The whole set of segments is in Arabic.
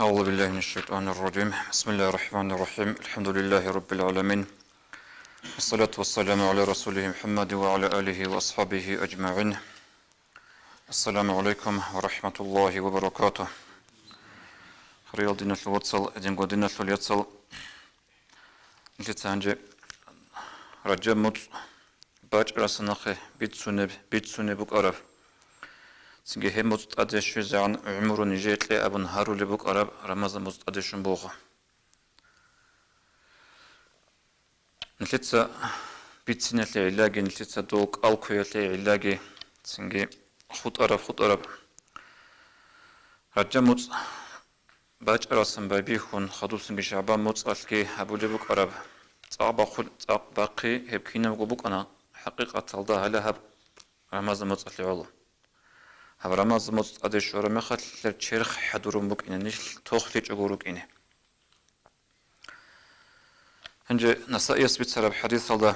أعوذ بالله من الشيطان الرجيم. بسم الله الرحمن الرحيم. الحمد لله رب العالمين، والصلاة والسلام على رسوله محمد وعلى آله وأصحابه أجمعين. السلام عليكم ورحمة الله وبركاته. خريال دينا الواتسل دينغو دينا الياتسل نتانجي رجمت باج راسناخي بيتسوني بوك أرف سنجي هم مستعدش زعن عمر نجيت لي أبن هارو لبوك أرب رمضان مستعدش بوخه نتلتسا بيتسنة لعلاجي نتلتسا دوك ألقية لعلاجي سنجي خط أرب رجمت باج راسن بابيخون خدو سنجي شعبان مستعدكي أبو لبوك أرب تعب باقي هبكينا وقبوك أنا حقيقة تلدا هلا هب رمضان مستعد لعله هب رمضان مستعد شورا مخل لرشيرخ حدورم بوك إنه نشل توخلي جغوروك إنه هنجي نسائيس بيتسرب حديث الله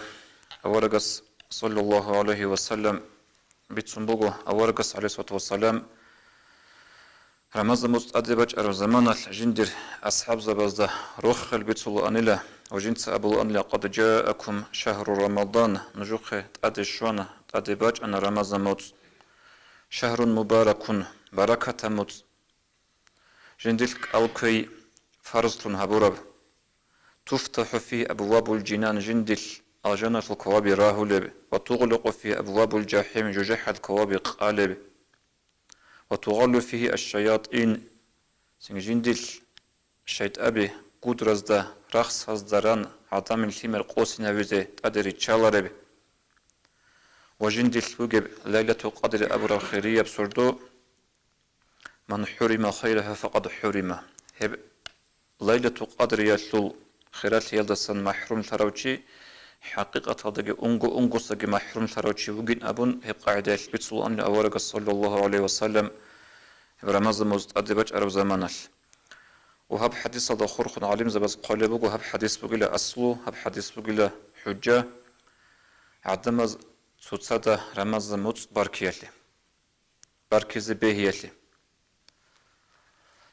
أورقس صلى الله عليه وسلم بيتسنبوغو أورقس عليه الصلاة والسلام رمضان مستعد باج أرو زمان الجندر أصحاب زبازده روخ البيتسلو أنيلا وجنس أبو أنيلا قد جاءكم شهر رمضان نجوخ تأدي الشوانا تأدي باج أن رمضان موت شهر مبارك بركة موت جندلك ألقي فرزتون هبورب تفتح فيه أبواب الجنان جندل الجنة الكواب راهلب وتغلق فيه أبواب الجحيم ججح الكواب قالب وتغل فيه الشياطين جندل شيط أبي قدرز ده رخص هزدران عطام الثمر قوسنا وزي تدري تشالرب وجندل وجب ليلة قدر أبرا خيرية بسردو من حرم خيرها فقد حرم هب ليلة قدر يسلو خيرات يلدسن محروم تروشي حقيقة هذا أنجو سجى محروم تروشي وجن أبون هب قاعدة بتسلو أن أورق صلى الله عليه وسلم برمضان مستأدبج أرب زمانه وهب حديث هذا خرخ عليم زبز قلبه وهب حديث بقيل أصله هب حديث بقيل حجة عدم سوتسادا رمضان مت باركيالي باركيز بهيالي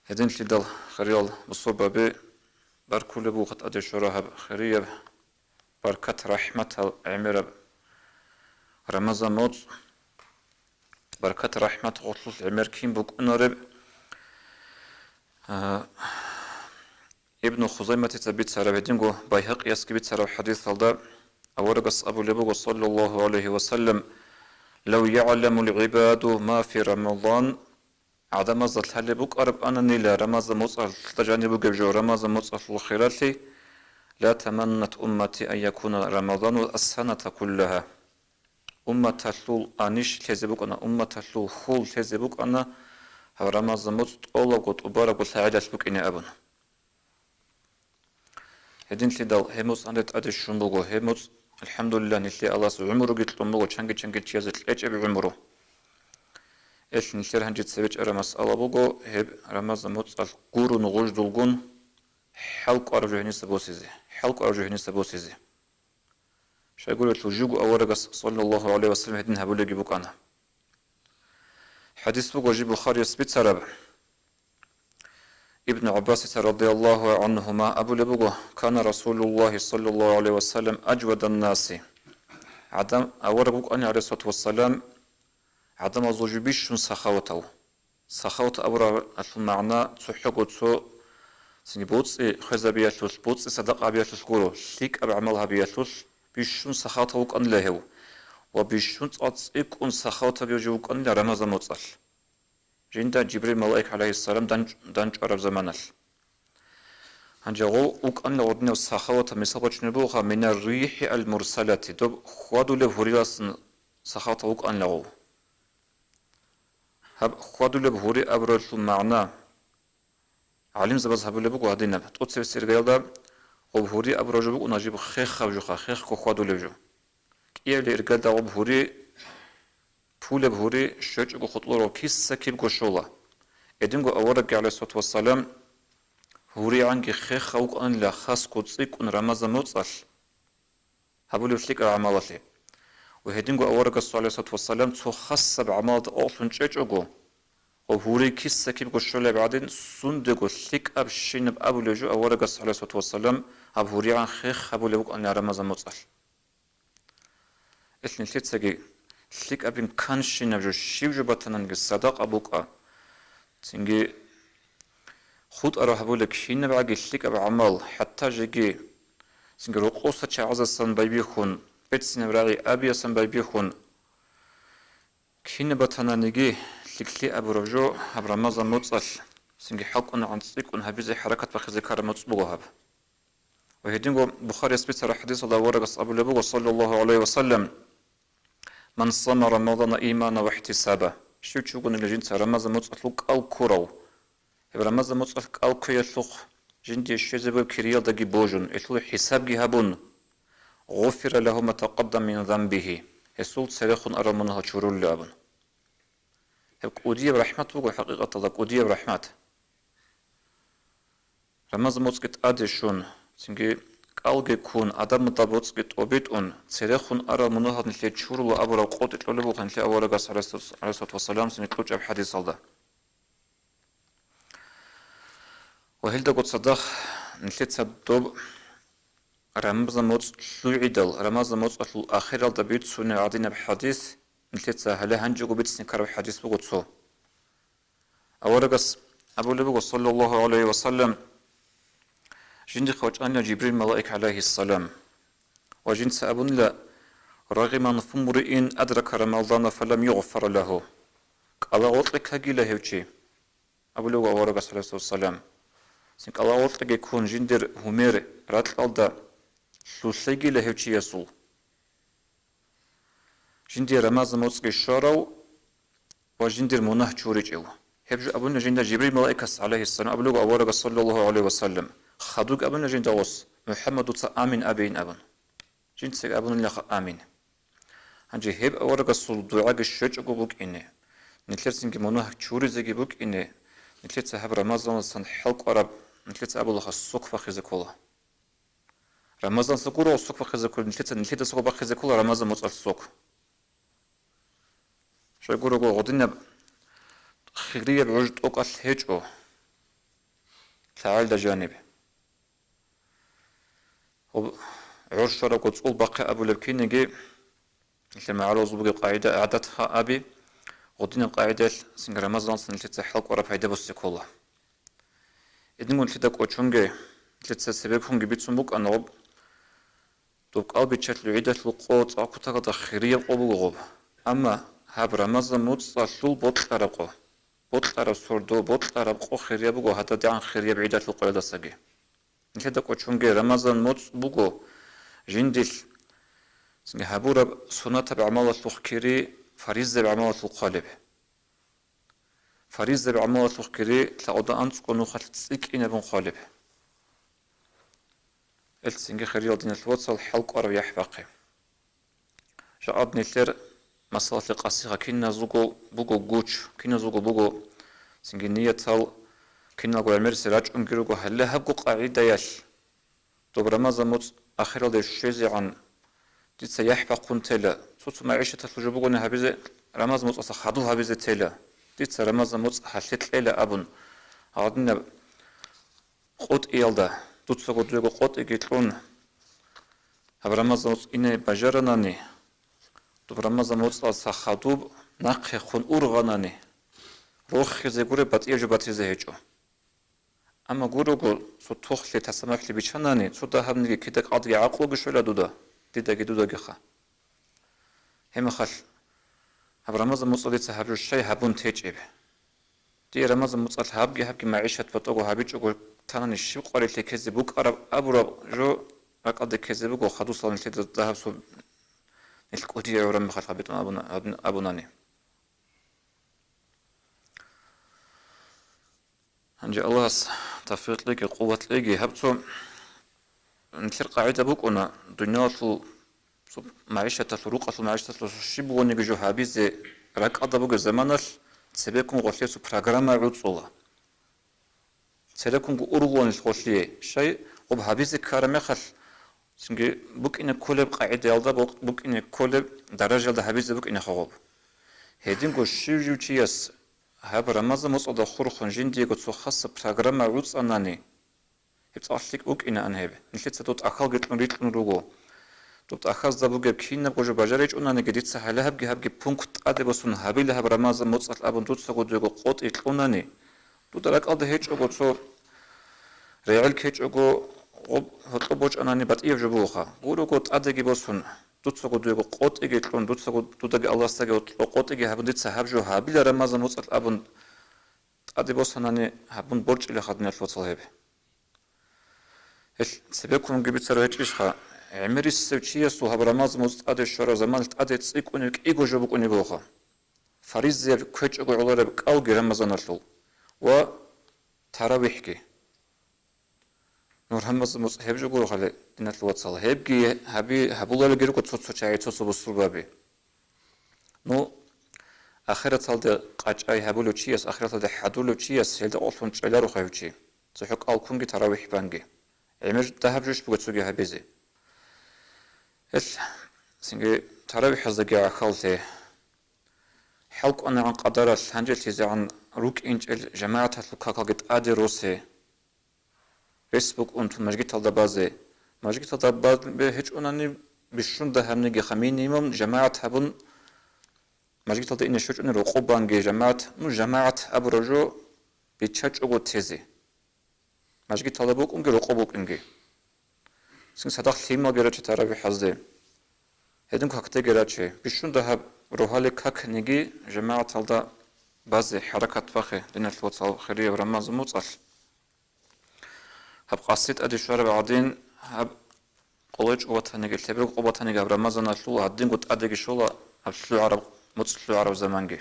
هدين تدل خريال بصوبة بي باركول بو قد أدي شراها خريب بركة رحمة عمر رمضان موت بركة رحمة غطل عمر كيم بوك أنرب ابن خزيمة تبيت سرب هدينغو بايهق يسكي بيت سرب حديث هالدا أورقص أبو لبوغ صلى الله عليه وسلم لو يعلم العباد ما في رمضان عدم زلت هل بوك أرب أنا نيلا رمضان مصر تجاني بوك بجو رمضان مصر الخيراتي لا تمنت أمتي أن يكون رمضان السنة كلها أمة تلول أنيش تزبوك أنا أمة تلول خول تزبوك أنا رمضان مصر أولا قد أبارك وساعدة بوك إني أبن هدين تدل هموس عندت أدي الشنبوغو هموس الحمد لله نتلي الله سو عمره قلت لأمبوغو چنگي تيازت الأجب عمره إيش نشتر هنجت سبيج أرمس الله بوغو هب رمضان مصر القورو نغوش دولغون حلق أرجوهني سبوسيزي شايقول الوجوغ أورغس صلى الله عليه وسلم هدين هبولي بوك أنا حديث بوغو جيب الخاري سبيت سرب ابن عباس رضي الله عنهما أبو لبوغو كان رسول الله صلى الله عليه وسلم أجود الناس عدم أورغوك أني عليه الصلاة والسلام عدم زوجبيش سخاوته أورا المعنى تحقو تسو سني بوتس خزابياتوس بوتس صدق أبياتوس كورو شيك أبعملها بياتوس بيشون سخاوتوك أن لهو وبيشون تأتسئك أن سخاوت بيوجوك أن لرمضان متصل جندا جبريل ملائك عليه السلام دانج عرب زمانال هنجاو أوك أن لودنا سخاوت مسابج نبوها من الريح المرسلة دوب خوادو لبهوريلاس سخاوتوك أن لغو هب خوادو لبهوري أبرل معنى علم زبز هبول بوك هدينا تقص السرقيل دا وبهوري أبرجو بوك ونجيب خيخ خبجوخا خيخ كخوادو لبجو كيه لإرقال دا وبهوري فول بهوري شجع خطلو كيس سكيب قشولا إدنغو أورق عليه الصلاة والسلام هوري عنك خيخ خوك أن لا خاص قدسيك أن رمضان متصل هبول يفليك أعمالتي وهدنغو أورق عليه الصلاة والسلام تو خاص بعمالت أوصن شجعو وهوري كيسة كيف قشولة بعدين صندوق ثيك أب شين بأبو لجو أول قص عليه الصلاة والسلام أب هوري عن خيخ أبو لبوك أن رمضان متصل إثنين ثيت ثيك أبين كان شين أبجو شيب جو بطنان صدق أبوك تنجي خود أروح أقول لك شين بعدي ثيك أب عمل حتى جيجي تنجي رقوصة شعزة سن بيبيخون بيتسين براغي أبي سن بيبيخون كين بطنان نجي لكلي أبو رجو أب رمضان متصل سنجي حقن عن صديق هبيزي حركة بخزي كار متصبوغ هب وهيدينغو بخاري يثبت على حديث الله ورقص أبو لبوغ صلى الله عليه وسلم من صام رمضان إيمانا واحتسابا شو تشوغن اللي جنت رمضان متصل أو كورو رمضان متصل أو كيسوق جندي الشيزبو كريال دقي بوجن إتلو حساب جهبون غفر له ما تقدم من ذنبه يسول سرخون أرى منها شرور لابن هبك أودية برحمة وقو حقيقة ذاك أودية برحمة رمضان متصل أدشون سنجي قالجي كون آدم متابوتس كت أبيتون سرخون أرى منها نتلي شرور أبو رقود إتلو لبوق نتلي أول قص عليه الصلاة والسلام سنتلوج أب حديث الله وهل دا قد صدق نتلي تصدب رمضان متصل لعيدل رمضان متصل الآخر الدبيت سنة عدينا بحديث نتلي هلا هنجو بيتسن كرب حديث بقصو أول قص أبو لبوق صلى الله عليه وسلم جند خوج أن جبريل ملائك عليه السلام وجند سأبن لا رغم فمرئ أدرك رمضان فلم يغفر له قال أطلق هجيله هوشي أبو لبوق أول قص عليه السلام سنك الله أطلق يكون جندر همير راتل ألدا سوسيجي لهوشي يسول جندر رمضان متصل شارو وجندر مناه شورج إله هبج أبونا جند جبريل ملائكة عليه السلام أبو لبوق أول قص صلى الله عليه وسلم خدوك أبونا جند أوس محمد آمين أبين أبن جند سك أبونا لخ آمين هنجي هب أول قص الدعاء الشجع بوك إنه نتلرسين مناه شورج بوك إنه نتلت هب رمضان سن حلق عرب نتلت أبو لخ السوق فخزكولا رمضان سكورو السوق فخزكولا نتلت سوق بخزكولا رمضان متصل السوق شو يقولوا غدنا خيرية بوجد أقل هجو تعال جانب عرش رقو تقول بقى أبو لبكين نجي لما على وزبوغي قاعدة أعدتها أبي غدنا قاعدة سنگ رمضان سنتلت حلق عرب هيدا بسكولا إذن قلت لك أشونجي لتس سببهم جبت سموك أنا رب دوك قلبي تشتلو عدة القوت أكو تغطى خيرية قبو غب أما هاب رمضان متصل شول بطل أرقو بطل أرق سردو بطل أرقو خيرية بغو حتى دعان خيرية بعيدة القوية ساقي نتلت لك أشونجي رمضان متصل بغو جندل سنجي هابو رب سنة بعمالة الخيري فريزة بعمالة القالب فريزة بعمالة الخيري تلاقودا أنت قنو خلت تسيك إنا بن قالب السنجي خيرية دين الوصل حلق أرب يحبقي جاء نتلر مسألة قصيرة كنا زوجو بوجو جوتش كنا زوجو بوجو سنجي نية تال كنا قول مرسي راج أنجروجو هلا هبقو قاعدة ياش طب رمضان موت آخر ده الشيء عن ديت يحبقون تلا صوت معيشة تلجبوجو نهبزة رمضان موت أصلا خدو هبزة تلا ديت رمضان موت حلت إلى أبن عادنا قط إيلدا دوت سقط جوجو قط إجتون هب رمضان موت إني بجرناني طب رمضان موت أصلا خدوب نقي خون أورغاناني روح زيجوري بات إيجو بات زهجو أما جوروجو صوت توخلي تسمح لي بيشاناني صوت هم نيجي كده قاضي عقلو بشولا دودا ديدا جدودا جخا هم خل هب رمضان موت أصلا تهبر الشيء هبون تيجيب دي رمضان موت أصلا هبجي معيشة بتوجو هبيجو تاني الشيء قاري لي كذبوك أرب أبو جو أقعد كذبوك وخدو صار نتيجة الذهب سو الكودي يورم خل خبيت أبو ناني هنجي الله توفيق لك قوة لك هبتو نتلقى قاعدة بوك أنا دنيا معيشة تفروق أصل معيشة تشيب ونيجي جو هابيز راك أضرب زمانش سبيكون غشلي سو برنامج عطولة سبيكون أورغون غشلي شيء وب هابيز كارم خل سنجي بوك إن كل قاعدة يالدا بوك إن كل درجة يالدا هابيز بوك إن خراب هيدين غشيو جوتياس هاب رمضان مصعد خورخون جندي قد سو خاص برنامج عروض أناني هبت أشليك أوك إن أنهب نشلت ستوت أخال قتلون ريتلون روجو توت أخاز دابو جب كين بوجو بجاريج أناني قديت سهلة هب بونكت أدي بسون هابيل هاب رمضان مصعد أبون توت سقود يجو قط إتلوناني توت لك أده هيج أقول سو ريال كيج أقول هطلبوش أناني بتأيف جبوخا قولو قط أدي بسون توت سقود يجو قط إتلون توت سقود توت الله استجوا قط إجي هاب ديت سهاب جو هابيل رمضان مصعد أبون أدي بسوناني هبون برج إلى خدنا الفوتسال سبكون جبت سرعة إشخا عمري السوتشية سو هبرماز مستعد الشرع زمان تعدد تسيكونك إيجو جبكوني بوخا فريز زي كوتش أقول على بك أو رمضان الشل و تراويحكي نور همز هبج أقول خلي إن الواتسال هبجي هبولا لجيرو كتصوت شيء تصوب الصلبابي نو آخرت هالد قاچاي هبولو تشيس آخرت هالد حدولو تشيس هالد أصلاً تشيلارو خايفشي تحق ألكونجي تراويح بانجي عمر ذهب جوش بقصوجي هبزي سنجي تراويح الزجاج خالته حلق أنا عن قدر الهنجل تيزي عن روك إنج الجماعة الكاكا قد أدي روسي فيسبوك أنتم مجد الدبازي مجد الدباز بهج أنني بشون ده هم نجي خميني مم جماعة هبون مجد الد إن شوج أن رقوبانجي جماعة نو جماعة أبرجو بيتشج أقول تيزي مجد الدبوك أنجي رقوبوك أنجي سن صدق خيمة جراتي تراويح حزده هدون كاكتة جراتي بشون ده روحالي كاك نجي جماعة الدا بعض حركات فخه لنا الوصل خيرية ورمز موصل هب قصيت أدي شوارع بعدين هب قلج قوتها نجي تبرق قوتها نجي برمزنا شلو عدين قلت أدي شلو هب شلو عرب مصل عرب زمانجي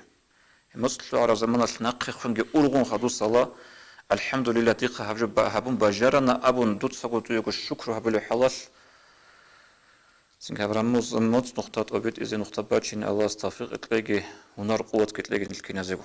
مصل عرب زمان النقي خنجي أولغون خدو صلاة الحمد لله تيقى هبون بجارنا أبون دوت سقوط يقول الشكر هبلو حلاش سنك هبرمز موت نقطة أبيت إذا نقطة باتشين الله استفيق إتلاقي ونار قوة كتلاقي نلكي نزيقو